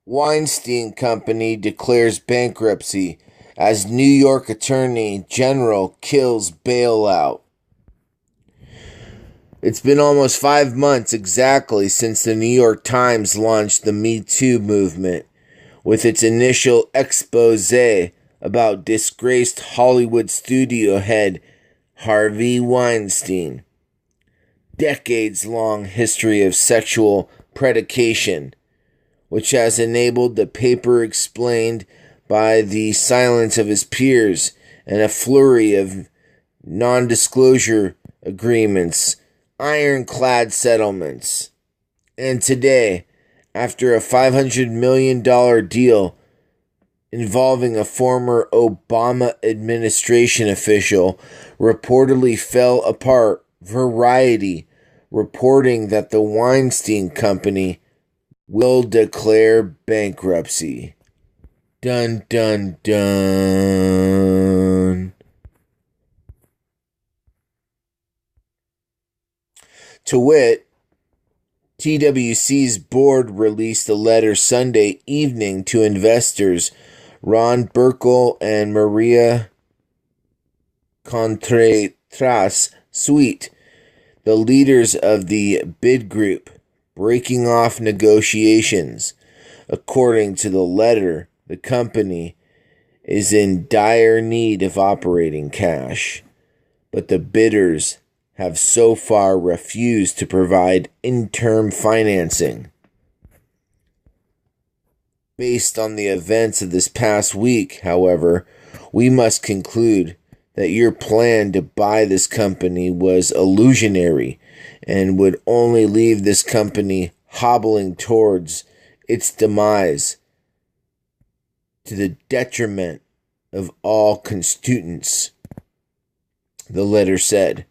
Weinstein Company declares bankruptcy as New York Attorney General kills bailout. It's been almost 5 months exactly since the New York Times launched the Me Too movement with its initial expose about disgraced Hollywood studio head Harvey Weinstein. Decades-long history of sexual predication, which has enabled the paper explained by the silence of his peers and a flurry of non-disclosure agreements, ironclad settlements. And today, after a $500 million deal involving a former Obama administration official reportedly fell apart, Variety reporting that the Weinstein Company will declare bankruptcy. Dun dun dun. To wit, TWC's board released a letter Sunday evening to investors Ron Burkle and Maria Contreras-Sweet, the leaders of the bid group, breaking off negotiations. According to the letter, the company is in dire need of operating cash, but the bidders have so far refused to provide interim financing. Based on the events of this past week, however, we must conclude that your plan to buy this company was illusionary and would only leave this company hobbling towards its demise to the detriment of all constituents. The letter said,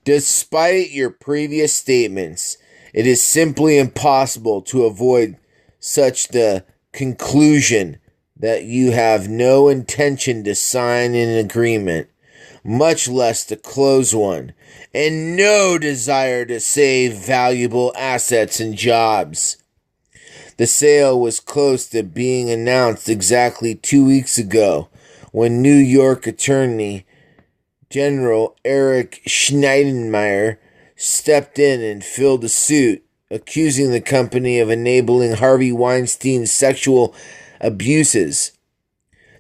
"Despite your previous statements, it is simply impossible to avoid such the conclusion that you have no intention to sign an agreement, much less to close one, and no desire to save valuable assets and jobs. The sale was close to being announced exactly 2 weeks ago when New York Attorney General Eric Schneidermeyer stepped in and filed a suit accusing the company of enabling Harvey Weinstein's sexual abuses.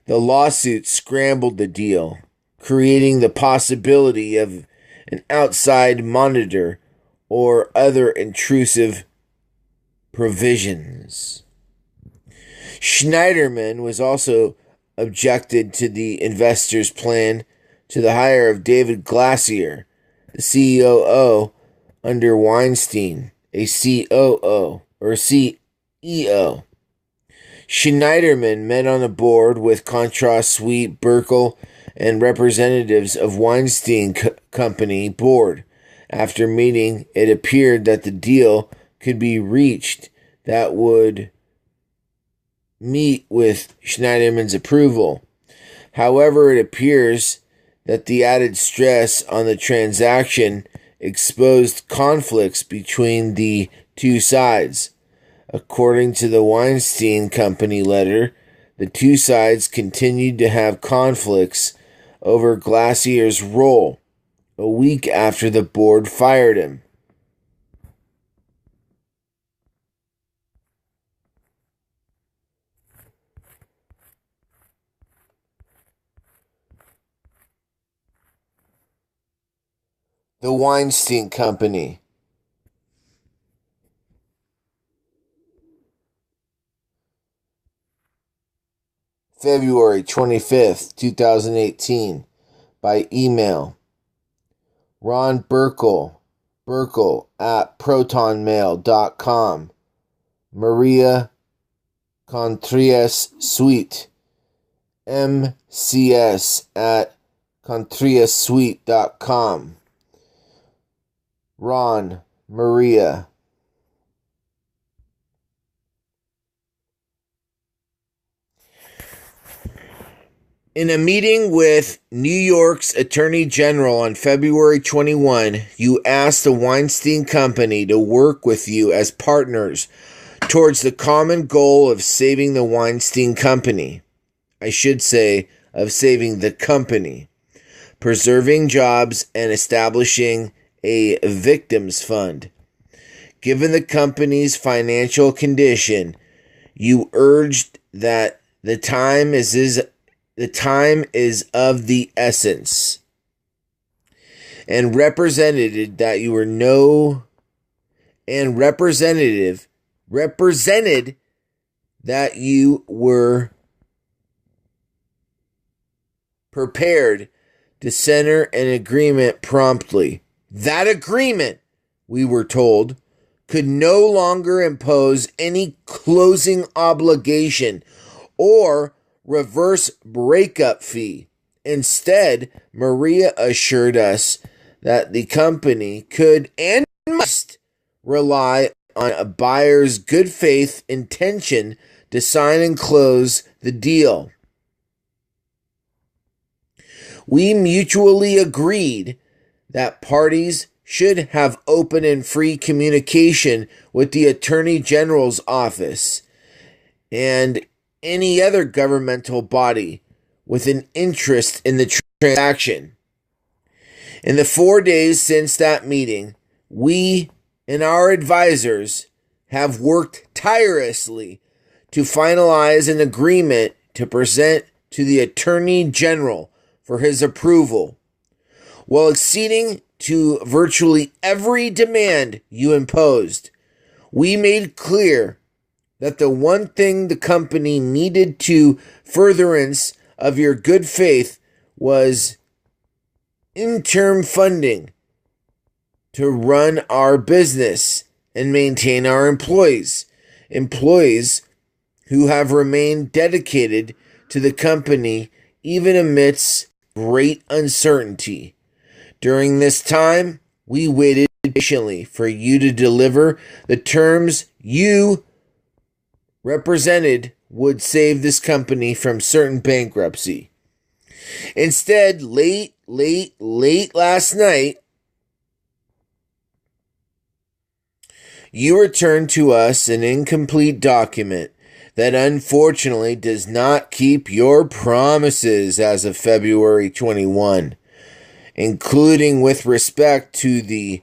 The lawsuit scrambled the deal, creating the possibility of an outside monitor or other intrusive provisions. Schneiderman was also objected to the investors' plan to the hire of David Glacier, the COO under Weinstein, a COO or CEO. Schneiderman met on a board with Contreras-Sweet, Burkle, and representatives of Weinstein Company board. After meeting, it appeared that the deal could be reached that would meet with Schneiderman's approval. However, it appears that the added stress on the transaction exposed conflicts between the two sides. According to the Weinstein Company letter, the two sides continued to have conflicts over Glacier's role a week after the board fired him. The Weinstein Company. February 25th, 2018, by email. Ron Burkle at protonmail.com. Maria Contreras-Sweet, MCS at contreras-sweet.com. Ron, Maria. In a meeting with New York's Attorney General on February 21, you asked the Weinstein Company to work with you as partners towards the common goal of saving the Weinstein Company. I should say, of saving the company, preserving jobs, and establishing a victims fund. Given the company's financial condition, you urged that the time is of the essence, and represented that you were represented that you were prepared to center an agreement promptly. That agreement, we were told, could no longer impose any closing obligation or reverse breakup fee. Instead, Maria assured us that the company could and must rely on a buyer's good faith intention to sign and close the deal. We mutually agreed that parties should have open and free communication with the Attorney General's office and any other governmental body with an interest in the transaction. In the 4 days since that meeting, we and our advisors have worked tirelessly to finalize an agreement to present to the Attorney General for his approval, while acceding to virtually every demand you imposed. We made clear that the one thing the company needed to furtherance of your good faith was interim funding to run our business and maintain our employees who have remained dedicated to the company even amidst great uncertainty. During this time, we waited patiently for you to deliver the terms you represented would save this company from certain bankruptcy. Instead, late last night, you returned to us an incomplete document that unfortunately does not keep your promises as of February 21, including with respect to the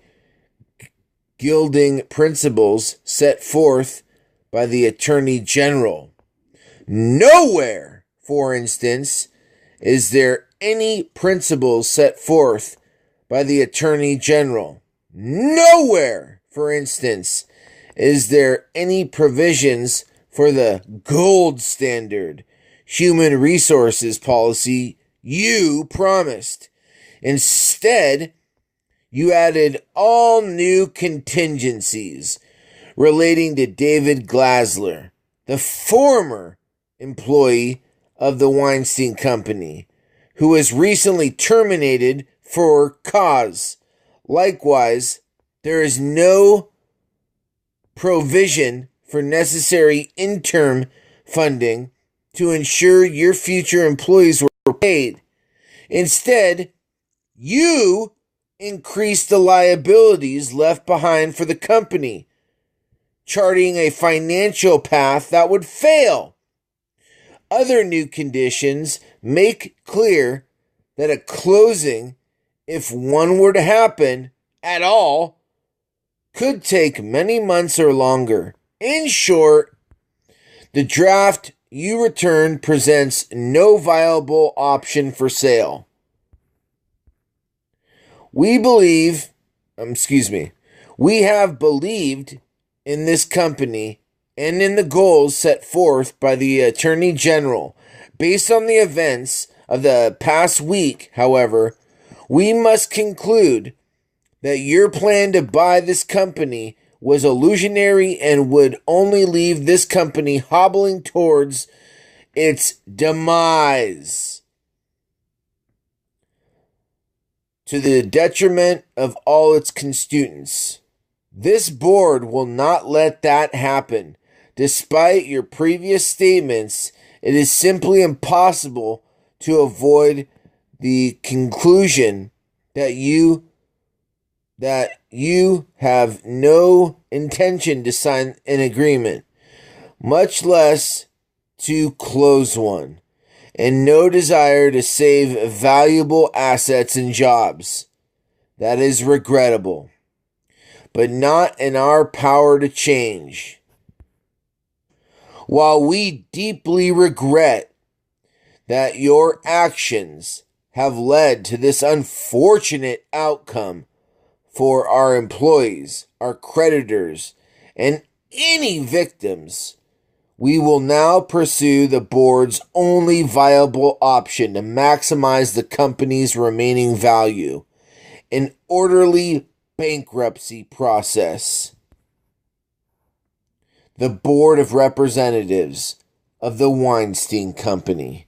gilding principles set forth by the Attorney General. Nowhere, for instance, is there any principles set forth by the Attorney General. Nowhere, for instance, is there any provisions for the gold standard human resources policy you promised. Instead, you added all new contingencies relating to David Glasler, the former employee of the Weinstein Company, who was recently terminated for cause. Likewise, there is no provision for necessary interim funding to ensure your future employees were paid. Instead, you increased the liabilities left behind for the company, charting a financial path that would fail. Other new conditions make clear that a closing, if one were to happen at all, could take many months or longer. In short, the draft you returned presents no viable option for sale. We have believed in this company and in the goals set forth by the Attorney General. Based on the events of the past week, however, we must conclude that your plan to buy this company was illusionary and would only leave this company hobbling towards its demise, to the detriment of all its constituents. This board will not let that happen. Despite your previous statements, it is simply impossible to avoid the conclusion that you have no intention to sign an agreement. much less to close one, and no desire to save valuable assets and jobs. That is regrettable, but not in our power to change. While we deeply regret that your actions have led to this unfortunate outcome for our employees, our creditors, and any victims, we will now pursue the board's only viable option to maximize the company's remaining value, an orderly bankruptcy process. The Board of Representatives of the Weinstein Company.